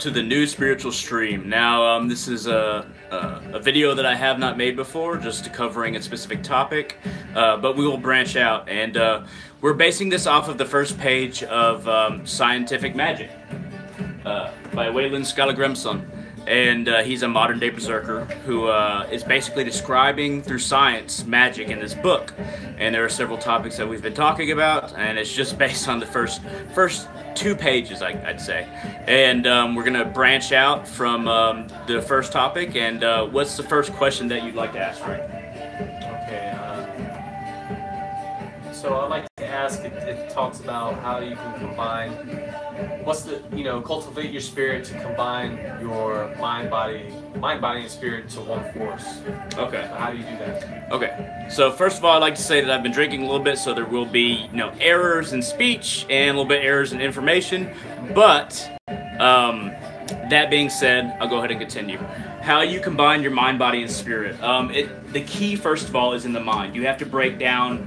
to the new spiritual stream. Now, this is a video that I have not made before, just covering a specific topic, but we will branch out, and we're basing this off of the first page of Scientific Magic by Wayland Skallagrimsson. And he's a modern-day berserker who is basically describing through science magic in this book. And there are several topics that we've been talking about, and it's just based on the first 2 pages, I'd say. And we're going to branch out from the first topic. And what's the first question that you'd like to ask, Frank? Okay, so I'd like to ask, it talks about how you can combine, cultivate your spirit to combine your mind, body, and spirit into one force. Okay. So how do you do that? Okay. So first of all, I'd like to say that I've been drinking a little bit, so there will be, errors in speech and a little bit errors in information. But that being said, I'll go ahead and continue. How you combine your mind, body, and spirit. The key, first of all, is in the mind. You have to break down.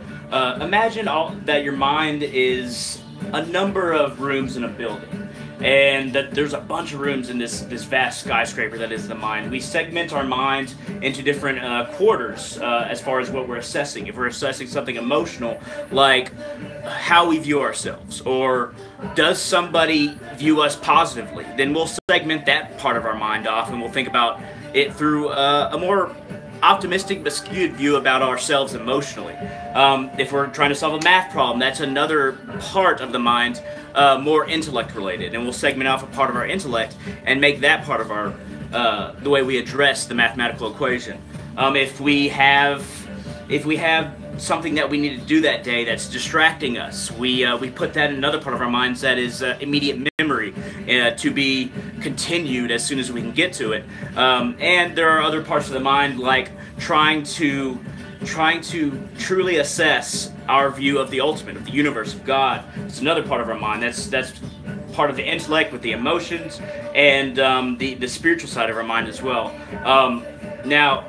Imagine that your mind is a number of rooms in a building, and that there's a bunch of rooms in this vast skyscraper that is the mind. We segment our mind into different quarters as far as what we're assessing. If we're assessing something emotional, like how we view ourselves, or does somebody view us positively, then we'll segment that part of our mind off, and we'll think about it through a more optimistic but skewed view about ourselves emotionally. If we're trying to solve a math problem, that's another part of the mind, more intellect related, and we'll segment off a part of our intellect and make that part of our the way we address the mathematical equation. If we have something that we need to do that day that's distracting us, we put that in another part of our minds that is immediate memory to be continued as soon as we can get to it. And there are other parts of the mind, like trying to truly assess our view of the ultimate, of the universe, of God. It's another part of our mind. That's part of the intellect with the emotions, and the spiritual side of our mind as well. Now,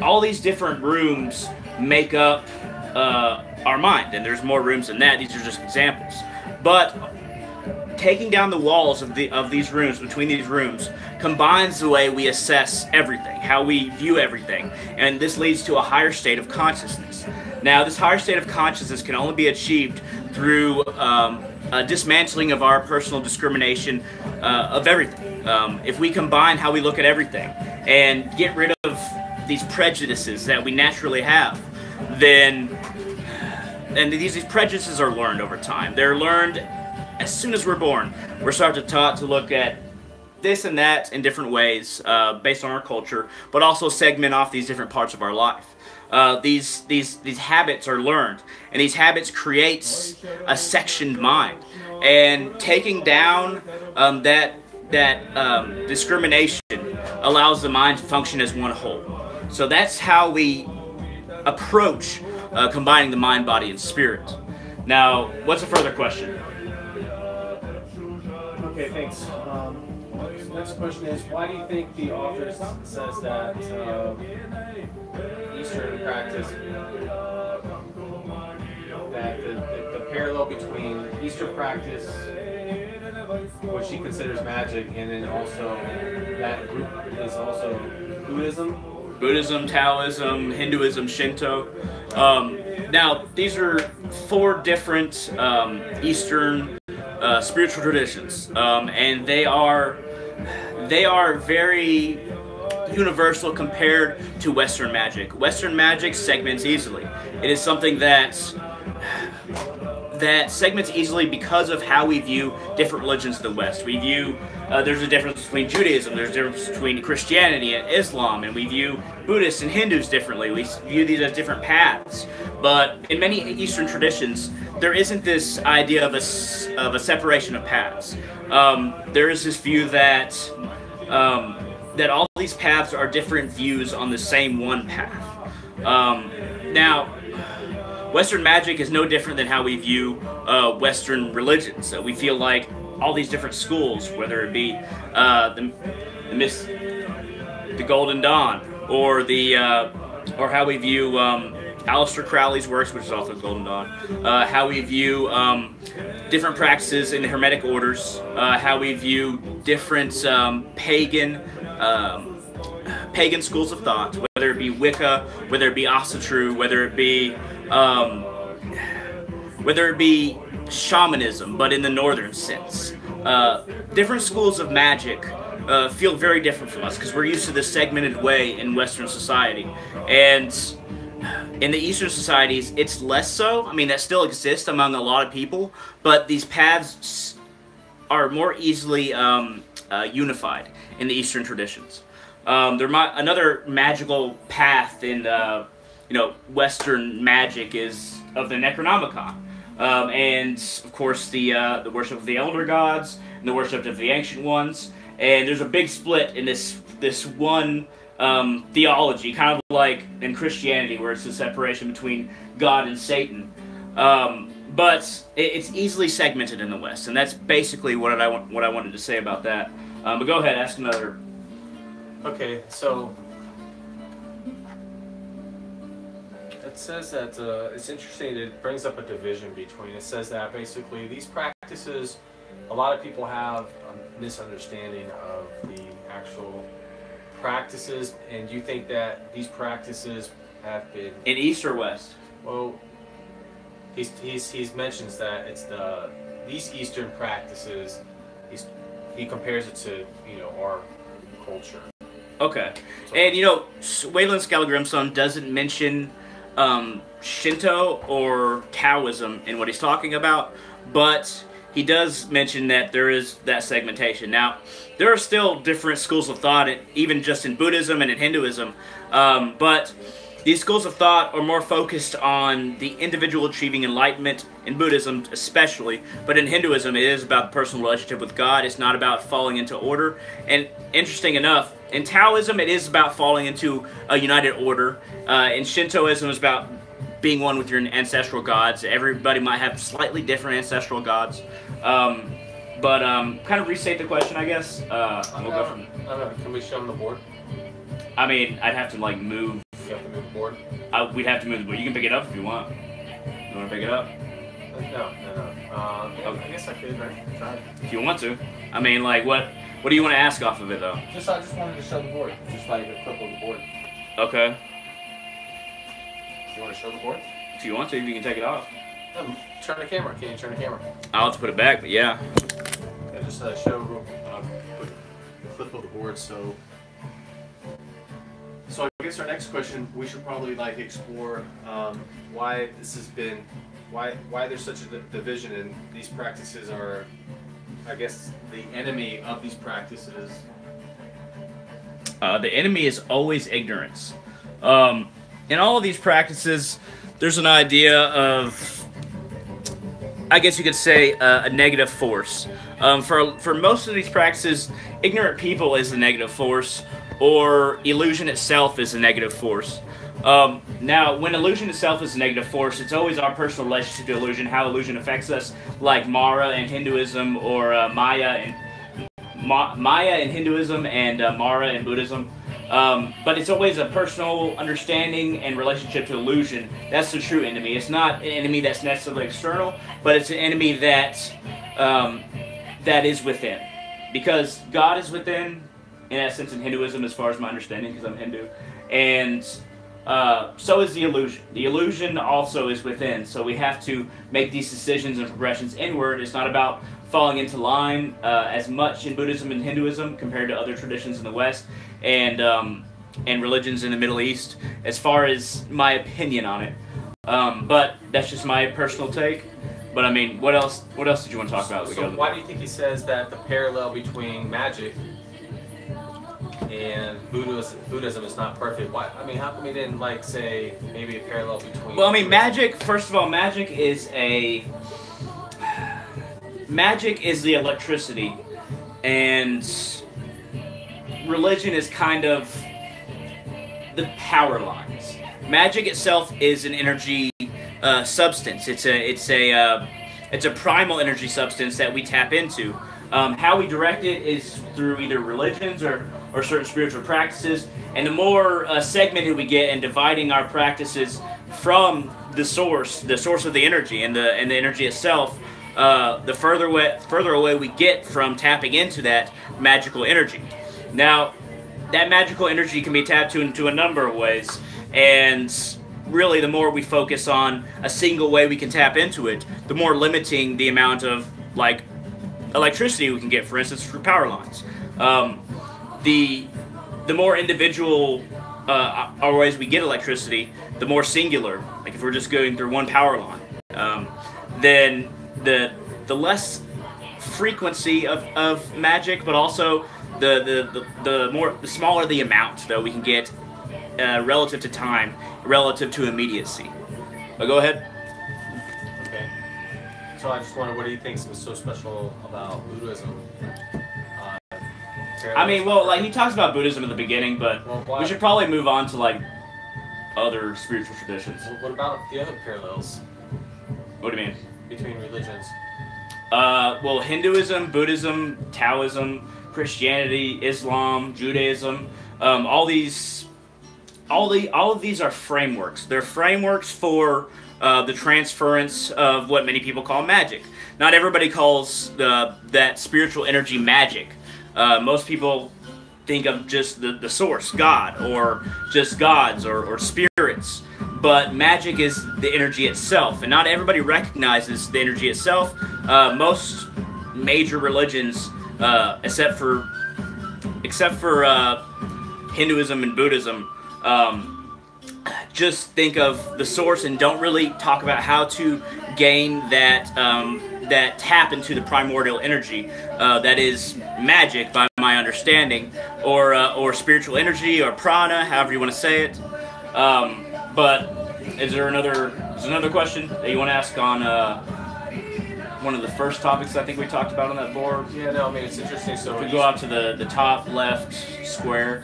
all these different rooms make up our mind, and there's more rooms than that. These are just examples. But taking down the walls of these rooms, between these rooms, combines the way we assess everything, how we view everything, and this leads to a higher state of consciousness. Now, this higher state of consciousness can only be achieved through a dismantling of our personal discrimination of everything. If we combine how we look at everything and get rid of these prejudices that we naturally have, then, and these prejudices are learned over time. They're learned as soon as we're born. We're taught to look at this and that in different ways based on our culture, but also segment off these different parts of our life. These habits are learned, and these habits creates a sectioned mind. And taking down that discrimination allows the mind to function as one whole. So that's how we approach combining the mind, body, and spirit. Now, what's a further question? Okay, thanks. Next question is, why do you think the author says that Eastern practice, that the parallel between Eastern practice, which he considers magic, and then also that group is also Buddhism? Buddhism, Taoism, Hinduism, Shinto. Now, these are 4 different Eastern spiritual traditions, and they are very universal compared to Western magic. Western magic segments easily. It is something that segments easily because of how we view different religions of the West. We view there's a difference between Judaism, there's a difference between Christianity and Islam, and we view Buddhists and Hindus differently. We view these as different paths. But in many Eastern traditions, there isn't this idea of a separation of paths. There is this view that all these paths are different views on the same one path. Now, Western magic is no different than how we view Western religions. We feel like all these different schools, whether it be the Golden Dawn, or how we view Aleister Crowley's works, which is also Golden Dawn, how we view different practices in Hermetic orders, how we view different pagan schools of thought, whether it be Wicca, whether it be Asatru, whether it be shamanism, but in the northern sense. Different schools of magic feel very different from us because we're used to this segmented way in Western society. And in the Eastern societies, it's less so. I mean, that still exists among a lot of people, but these paths are more easily unified in the Eastern traditions. Another magical path in Western magic is of the Necronomicon. And of course the worship of the elder gods and the worship of the ancient ones, and there's a big split in this one theology, kind of like in Christianity where it's the separation between God and Satan, but it's easily segmented in the West, and that's basically what I wanted to say about that. But go ahead, ask another. Okay, so it says that it's interesting. It brings up a division between. It says that basically these practices, a lot of people have a misunderstanding of the actual practices, and you think that these practices have been In East or West? well. He mentions that it's these Eastern practices. He compares it to our culture. Okay. And Wayland Skellagrimson doesn't mention Shinto or Taoism in what he's talking about, but he does mention that there is that segmentation. Now, there are still different schools of thought, even just in Buddhism and in Hinduism, but these schools of thought are more focused on the individual achieving enlightenment, in Buddhism especially, but in Hinduism it is about the personal relationship with God. It's not about falling into order. And interesting enough, in Taoism it is about falling into a united order. In Shintoism it's about being one with your ancestral gods. Everybody might have slightly different ancestral gods. But kind of restate the question, I guess. We'll go from... Can we show them the board? I mean, I'd have to move. You have to move the board? We'd have to move the board. You can pick it up if you want. You want to pick it up? No. I guess I could, right? Try it. If you want to. I mean, what do you want to ask off of it, though? I just wanted to show the board. Just a clip of the board. Okay. You want to show the board? If you want to, you can take it off. Turn the camera. Can you turn the camera? I'll have to put it back, but yeah. Yeah, just show a clip of the board. So I guess our next question, we should probably explore why this has been, why there's such a division, and these practices are, I guess, the enemy of these practices. The enemy is always ignorance. In all of these practices, there's an idea of, I guess you could say, a negative force. For most of these practices, ignorant people is the negative force, or illusion itself is a negative force. Now, when illusion itself is a negative force, it's always our personal relationship to illusion, how illusion affects us, like Mara in Hinduism, or Maya in Hinduism, and Mara in Buddhism. But it's always a personal understanding and relationship to illusion. That's the true enemy. It's not an enemy that's necessarily external, but it's an enemy that is within. Because God is within, in essence, in Hinduism, as far as my understanding, because I'm Hindu. And so is the illusion. The illusion also is within. So we have to make these decisions and progressions inward. It's not about falling into line as much in Buddhism and Hinduism compared to other traditions in the West and religions in the Middle East, as far as my opinion on it. But that's just my personal take. But I mean, what else did you want to talk about? So why do you think he says that the parallel between magic and Buddhism is not perfect? Why? I mean, how come he didn't say maybe a parallel between? Well, I mean, magic. First of all, magic is the electricity, and religion is kind of the power lines. Magic itself is an energy substance. It's a primal energy substance that we tap into. How we direct it is through either religions or certain spiritual practices. And the more segmented we get in dividing our practices from the source of the energy and the energy itself, the further away we get from tapping into that magical energy. Now, that magical energy can be tapped into a number of ways, and really the more we focus on a single way we can tap into it, the more limiting the amount of like electricity we can get, for instance, through power lines. The more individual our ways we get electricity, the more singular. Like if we're just going through one power line, then the less frequency of magic, but also the smaller the amount that we can get relative to time, relative to immediacy. But go ahead. Okay. So I just wonder, what do you think is so special about Buddhism? I mean, well, like he talks about Buddhism in the beginning, but we should probably move on to like other spiritual traditions. Well, what about the other parallels? What do you mean? Between religions? Well, Hinduism, Buddhism, Taoism, Christianity, Islam, Judaism, all of these are frameworks. They're frameworks for the transference of what many people call magic. Not everybody calls that spiritual energy magic. Most people think of just the source, God, or just gods, or spirits. But magic is the energy itself, and not everybody recognizes the energy itself. Most major religions, except for Hinduism and Buddhism, just think of the source and don't really talk about how to gain that tap into the primordial energy that is magic, by my understanding, or spiritual energy, or prana, however you want to say it. But is there another question that you want to ask on one of the first topics I think we talked about on that board? Yeah, no, I mean, it's interesting. So if we go out to the top left square,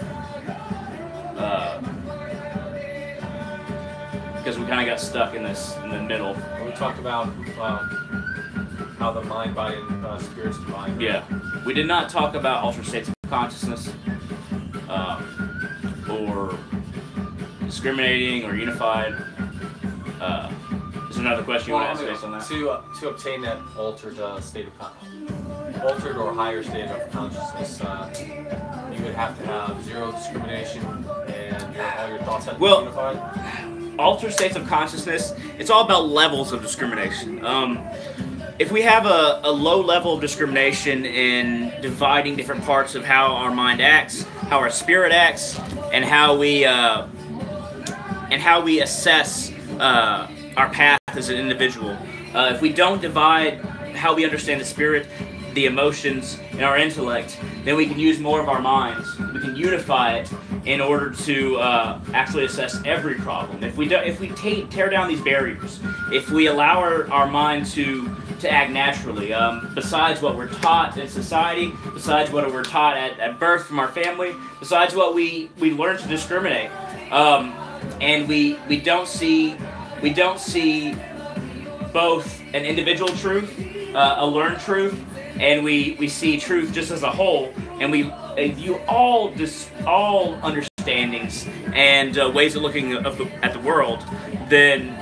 because we kind of got stuck in the middle. We talked about how the mind, body, and spirit's combined. Right? Yeah, we did not talk about altered states of consciousness, or discriminating or unified. Is there another question you want to ask based on that? To obtain that altered state of altered or higher state of consciousness, you would have to have zero discrimination and all your thoughts have to be unified. Altered states of consciousness, it's all about levels of discrimination. If we have a low level of discrimination in dividing different parts of how our mind acts, how our spirit acts, and how we assess our path as an individual. If we don't divide how we understand the spirit, the emotions, and our intellect, then we can use more of our minds. We can unify it in order to actually assess every problem. If we tear down these barriers, if we allow our mind to act naturally, besides what we're taught in society, besides what we're taught at birth from our family, besides what we learn to discriminate, and we don't see both an individual truth, a learned truth, and we see truth just as a whole, and we view all understandings and ways of looking at the world, then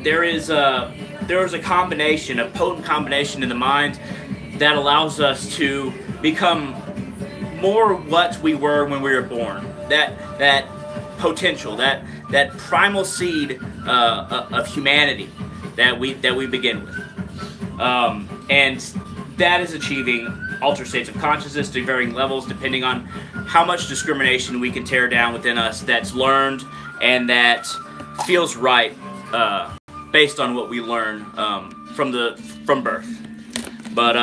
there is a potent combination in the mind that allows us to become more what we were when we were born. That potential, that primal seed of humanity that we begin with, and that is achieving altered states of consciousness to varying levels, depending on how much discrimination we can tear down within us that's learned and that feels right based on what we learn from birth. But do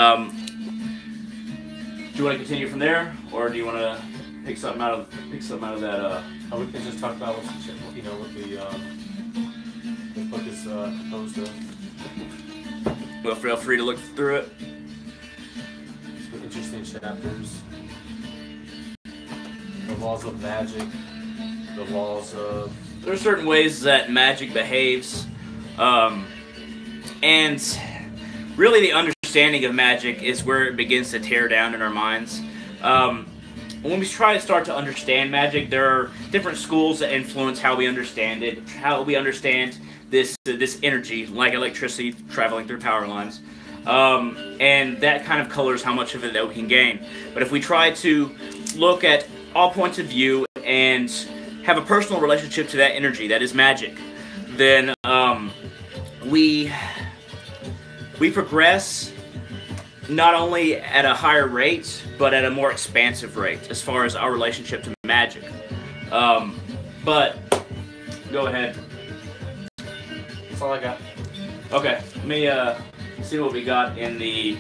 you want to continue from there, or do you want to pick something out of that? We can just talk about what the book is composed of. Well, feel free to look through it. Some interesting chapters. The laws of magic. The laws of... There are certain ways that magic behaves. And really the understanding of magic is where it begins to tear down in our minds. when we try to start to understand magic, there are different schools that influence how we understand it, how we understand this energy, like electricity traveling through power lines. And that kind of colors how much of it that we can gain. But if we try to look at all points of view and have a personal relationship to that energy that is magic, then we progress not only at a higher rate, but at a more expansive rate as far as our relationship to magic. But go ahead. That's all I got. Okay, let me see what we got in the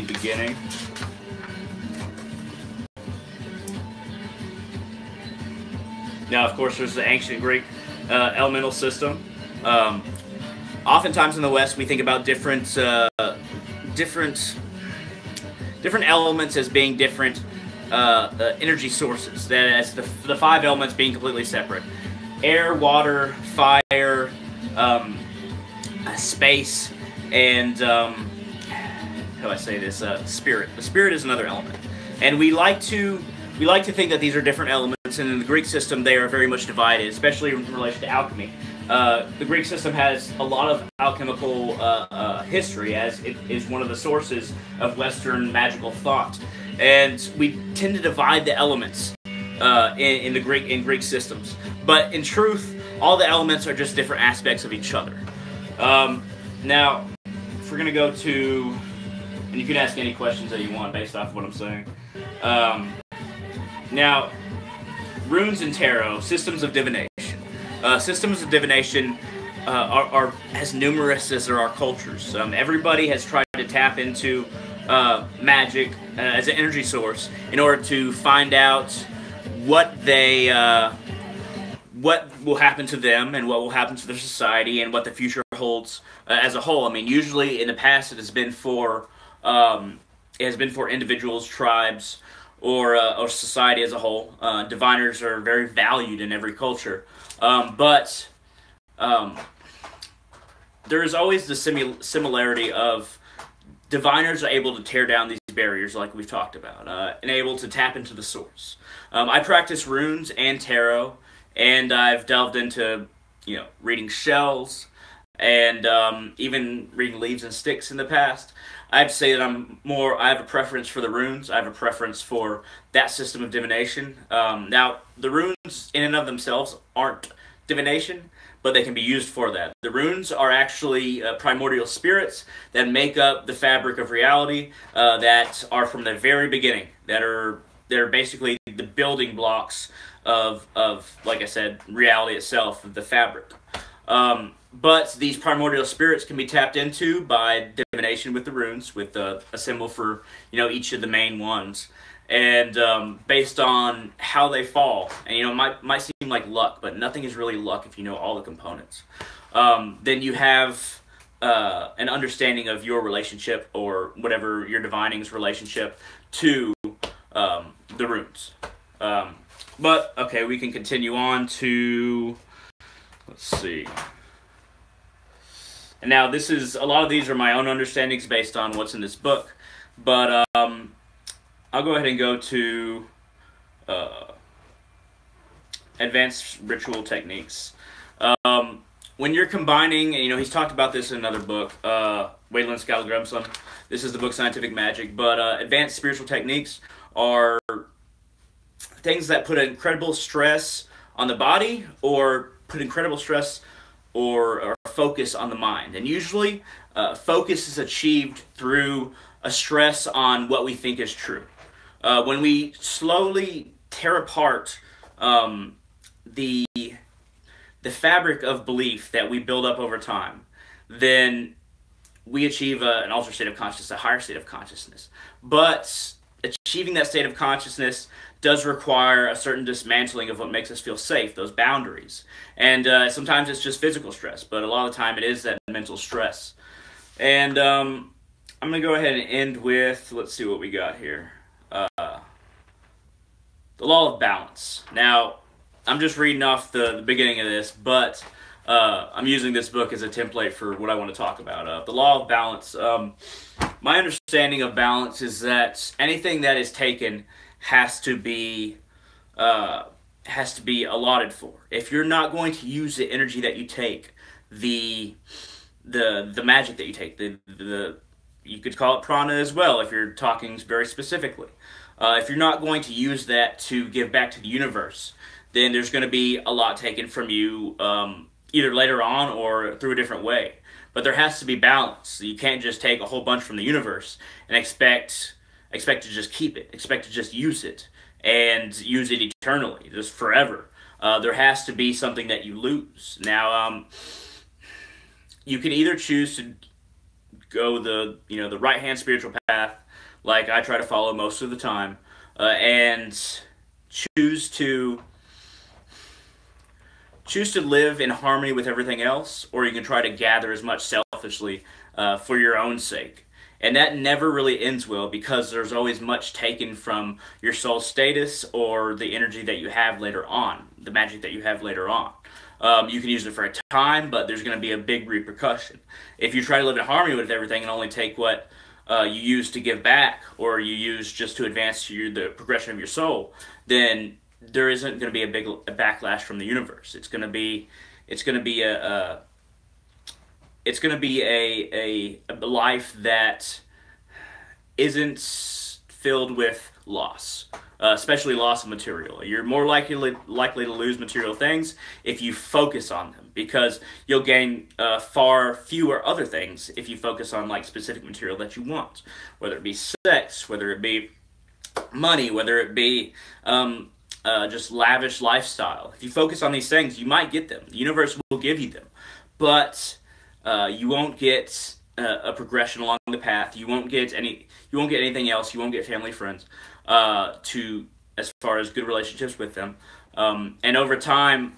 beginning. Now, of course, there's the ancient Greek elemental system. Oftentimes in the West, we think about different elements as being different energy sources. That as the five elements being completely separate: air, water, fire, space, and how do I say this? Spirit. The spirit is another element, and we like to think that these are different elements. And in the Greek system, they are very much divided, especially in relation to alchemy. The Greek system has a lot of alchemical history, as it is one of the sources of Western magical thought, and we tend to divide the elements in Greek systems. But in truth, all the elements are just different aspects of each other. Now, if we're gonna go to, and you can ask any questions that you want based off of what I'm saying. Now, runes and tarot, systems of divination. Systems of divination are as numerous as there are cultures. Everybody has tried to tap into magic as an energy source in order to find out what will happen to them and what will happen to their society and what the future holds as a whole. I mean, usually in the past it has been for individuals, tribes, or society as a whole. Diviners are very valued in every culture. But there is always the similarity of diviners are able to tear down these barriers like we've talked about, and able to tap into the source. I practice runes and tarot, and I've delved into, reading shells, and even reading leaves and sticks in the past. I have to say that I have a preference for the runes. I have a preference for that system of divination. Now, the runes in and of themselves aren't divination, but they can be used for that. The runes are actually primordial spirits that make up the fabric of reality, that are from the very beginning, they're basically the building blocks of like I said, reality itself, the fabric. But these primordial spirits can be tapped into by divination with the runes, with a symbol for each of the main ones, and based on how they fall. And it might seem like luck, but nothing is really luck if you know all the components. Then you have an understanding of your relationship, or whatever your divining's relationship, to the runes. But okay, we can continue on to, let's see. And now a lot of these are my own understandings based on what's in this book, but I'll go ahead and go to advanced ritual techniques. When you're combining, and he's talked about this in another book, Wayland Skallagrimsson. This is the book Scientific Magic, but advanced spiritual techniques are things that put incredible stress on the body, or put incredible stress or focus on the mind. And usually, focus is achieved through a stress on what we think is true. When we slowly tear apart the fabric of belief that we build up over time, then we achieve an altered state of consciousness, a higher state of consciousness. But achieving that state of consciousness does require a certain dismantling of what makes us feel safe, those boundaries. And sometimes it's just physical stress, but a lot of the time it is that mental stress. And I'm going to go ahead and end with, let's see what we got here. The law of balance. Now, I'm just reading off the beginning of this, but I'm using this book as a template for what I want to talk about. The law of balance. My understanding of balance is that anything that is taken has to be allotted for. If you're not going to use the energy that you take, the magic that you take, the you could call it prana as well if you're talking very specifically. If you're not going to use that to give back to the universe, then there's going to be a lot taken from you, either later on or through a different way. But there has to be balance. You can't just take a whole bunch from the universe and expect to just keep it, expect to just use it, and use it eternally, just forever. There has to be something that you lose. Now, you can either choose to go the right-hand spiritual path, like I try to follow most of the time, and choose to live in harmony with everything else, or you can try to gather as much selfishly for your own sake. And that never really ends well, because there's always much taken from your soul status or the energy that you have later on, the magic that you have later on. You can use it for a time, but there's going to be a big repercussion. If you try to live in harmony with everything and only take what you use to give back, or you use just to advance the progression of your soul, then there isn't going to be a backlash from the universe. It's going to be a life that isn't filled with loss, especially loss of material. You're more likely to lose material things if you focus on them, because you'll gain far fewer other things if you focus on like specific material that you want, whether it be sex, whether it be money, whether it be just lavish lifestyle. If you focus on these things, you might get them. The universe will give you them, but you won't get a progression along the path. You won't get anything else. You won't get family, friends, as far as good relationships with them. And over time,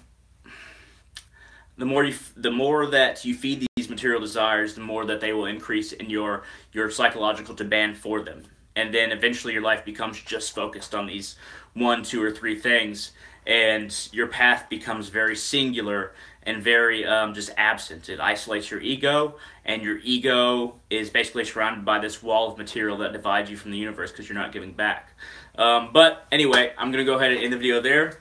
the more that you feed these material desires, the more that they will increase in your psychological demand for them. And then eventually your life becomes just focused on these 1, 2, or 3 things, and your path becomes very singular and very just absent. It isolates your ego, and your ego is basically surrounded by this wall of material that divides you from the universe because you're not giving back. But anyway, I'm going to go ahead and end the video there.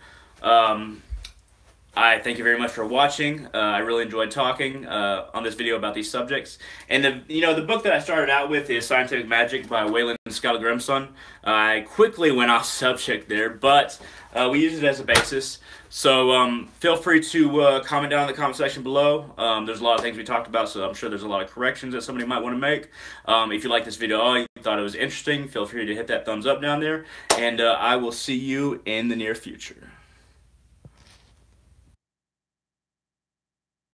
I thank you very much for watching. I really enjoyed talking on this video about these subjects. And the book that I started out with is Scientific Magic by Wayland Skala-Grimson. I quickly went off subject there, but we use it as a basis. So feel free to comment down in the comment section below. There's a lot of things we talked about, so I'm sure there's a lot of corrections that somebody might want to make. If you like this video, or you thought it was interesting, feel free to hit that thumbs up down there. And I will see you in the near future.